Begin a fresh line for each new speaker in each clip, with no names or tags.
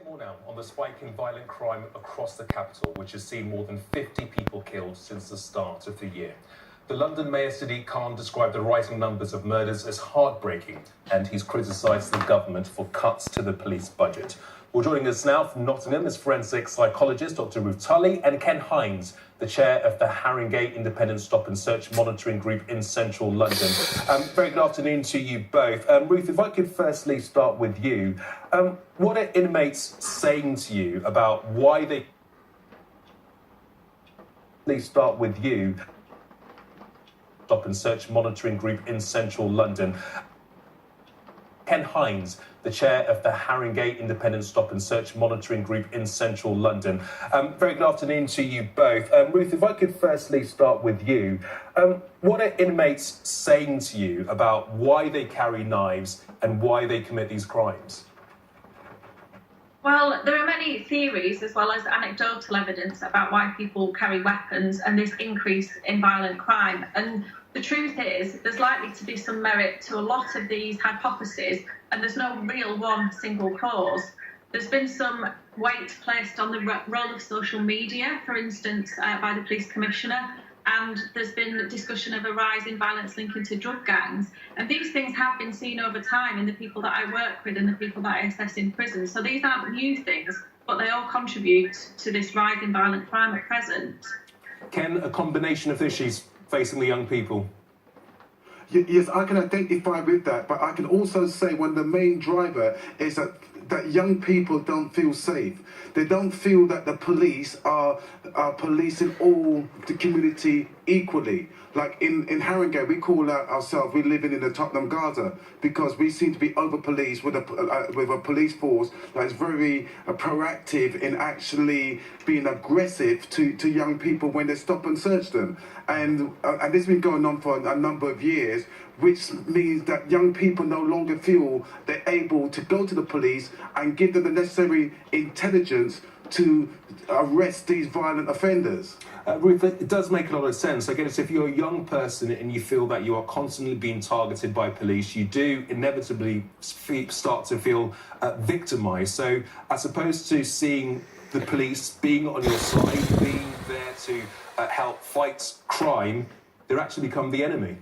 More now on the spike in violent crime across the capital, which has seen more than 50 people killed since the start of the year. The London Mayor Sadiq Khan described the rising numbers of murders as heartbreaking, and he's criticised the government for cuts to the police budget. Well, joining us now from Nottingham is forensic psychologist Dr. Ruth Tully and Ken Hines, the chair of the Haringey Independent Stop and Search Monitoring Group in central London. Very good afternoon to you both. Ruth, if I could firstly start with you. What are inmates saying to you about why they... Please start with you. Stop and Search Monitoring Group in central London. Ken Hines, the chair of the Haringey Independent Stop and Search Monitoring Group in central London. Very good afternoon to you both. Ruth, if I could firstly start with you. What are inmates saying to you about why they carry knives and why they commit these crimes?
Well, there are many theories as well as anecdotal evidence about why people carry weapons and this increase in violent crime. And the truth is, there's likely to be some merit to a lot of these hypotheses, and there's no real one single cause. There's been some weight placed on the role of social media, for instance, by the police commissioner, and there's been discussion of a rise in violence linking to drug gangs. And these things have been seen over time in the people that I work with and the people that I assess in prison. So these aren't new things, but they all contribute to this rise in violent crime at present.
Ken, a combination of issues facing the young people.
Yes, I can identify with that, but I can also say one of the main driver is that young people don't feel safe. They don't feel that the police are policing all the community equally. Like in Haringey, we call ourselves, we're living in the Tottenham Gaza, because we seem to be over-policed with a police force that is very proactive in actually being aggressive to young people when they stop and search them. And this has been going on for a number of years, which means that young people no longer feel they're able to go to the police and give them the necessary intelligence to arrest these violent offenders.
Ruth, it does make a lot of sense. I guess if you're a young person and you feel that you are constantly being targeted by police, you do inevitably start to feel victimised. So as opposed to seeing the police being on your side, being there to help fight crime, they actually become the enemy.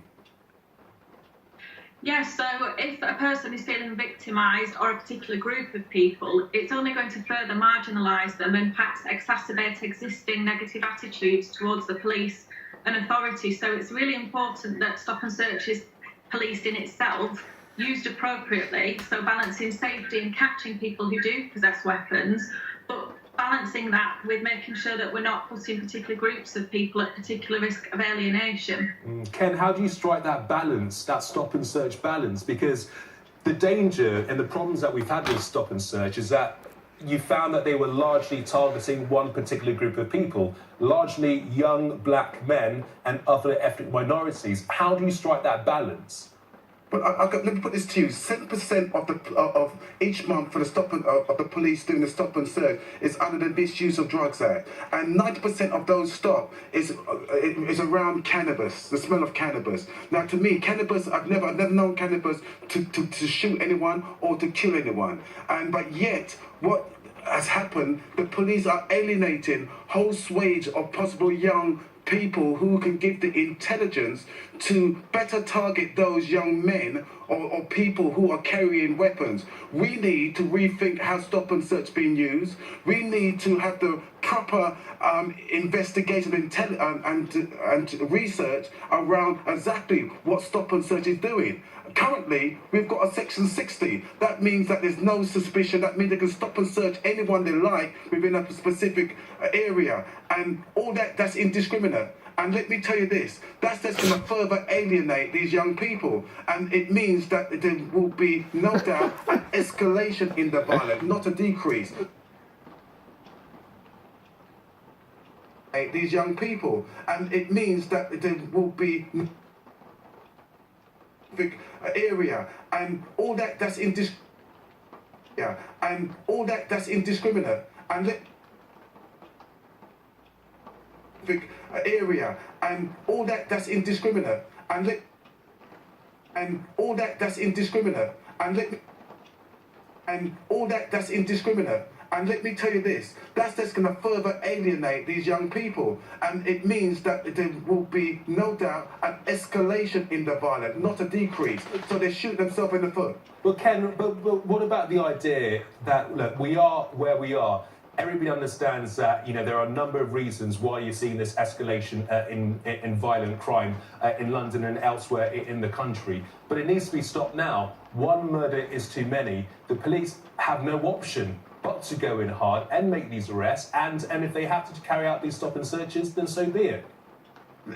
Yes, so if a person is feeling victimised, or a particular group of people, it's only going to further marginalise them and perhaps exacerbate existing negative attitudes towards the police and authority. So it's really important that stop and search is policed in itself, used appropriately, so balancing safety and catching people who do possess weapons, but balancing that with making sure that we're not putting particular groups of people at particular risk of alienation.
Ken, how do you strike that balance, that stop and search balance? Because the danger and the problems that we've had with stop and search is that you found that they were largely targeting one particular group of people, largely young black men and other ethnic minorities. How do you strike that balance?
But let me put this to you: 7% of each month for the of the police doing the stop and search is under the Misuse of Drugs Act, and 90% of those stop is around cannabis, the smell of cannabis. Now, to me, cannabis, I've never known cannabis to shoot anyone or to kill anyone, but yet what has happened? The police are alienating whole swathes of possible young people who can give the intelligence to better target those young men or people who are carrying weapons. We need to rethink how stop and search is being used. We need to have the proper investigation and research around exactly what stop and search is doing. Currently, we've got a section 60. That means that there's no suspicion. That means they can stop and search anyone they like within a specific area. And all that's indiscriminate. And let me tell you this, that's just going to further alienate these young people. And it means that there will be, no doubt, an escalation in the violence, not a decrease. These young people. And it means that there will be area, and all that's indiscriminate, and all that's indiscriminate, and area, and all that's indiscriminate, and all that's indiscriminate, and all that's indiscriminate, And let me tell you this, that's just going to further alienate these young people. And it means that there will be, no doubt, an escalation in the violence, not a decrease. So they shoot themselves in the foot.
But Ken, but what about the idea that, look, we are where we are? Everybody understands that, you know, there are a number of reasons why you're seeing this escalation in violent crime in London and elsewhere in the country. But it needs to be stopped now. One murder is too many. The police have no option but to go in hard and make these arrests. And if they have to carry out these stop and searches, then so be it.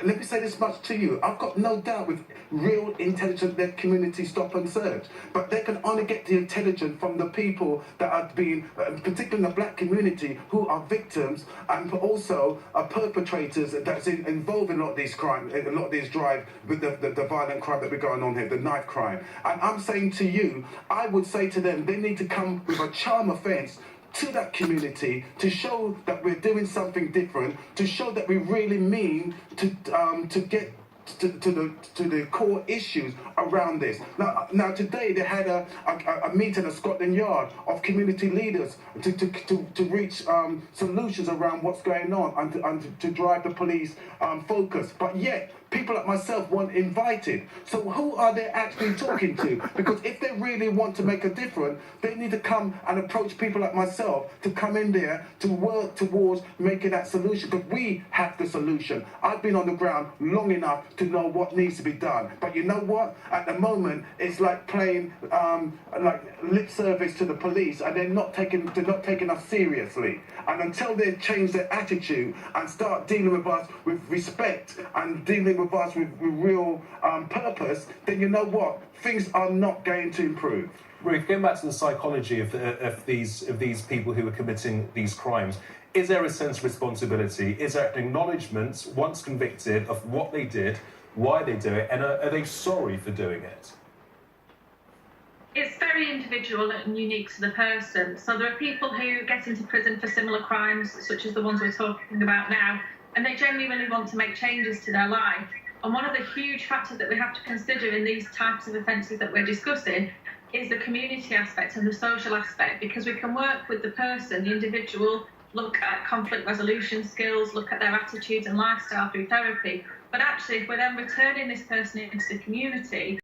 Let me say this much to you. I've got no doubt with real intelligent-led community stop and search, but they can only get the intelligence from the people that are being, particularly in the black community, who are victims and also are perpetrators that's involved in a lot of these crimes, a lot of these drive with the violent crime that we're going on here, the knife crime. And I'm saying to you, I would say to them, they need to come with a charm offence to that community to show that we're doing something different, to show that we really mean to get to the core issues around this. Now today they had a meeting at Scotland Yard of community leaders to reach solutions around what's going on and to drive the police focus. But yet people like myself weren't invited. So who are they actually talking to? Because if they really want to make a difference, they need to come and approach people like myself to come in there to work towards making that solution. Because we have the solution. I've been on the ground long enough to know what needs to be done. But you know what? At the moment, it's like playing like lip service to the police, and they're not taking us seriously. And until they change their attitude and start dealing with us with respect and dealing with us with real purpose, then you know what? Things are not going to improve.
Ruth, going back to the psychology of these people who are committing these crimes, is there a sense of responsibility? Is there an acknowledgement, once convicted, of what they did, why they do it, and are they sorry for doing it?
It's very individual and unique to the person. So there are people who get into prison for similar crimes, such as the ones we're talking about now, and they genuinely want to make changes to their life. And one of the huge factors that we have to consider in these types of offences that we're discussing is the community aspect and the social aspect, because we can work with the person, the individual, look at conflict resolution skills, look at their attitudes and lifestyle through therapy. But actually, if we're then returning this person into the community,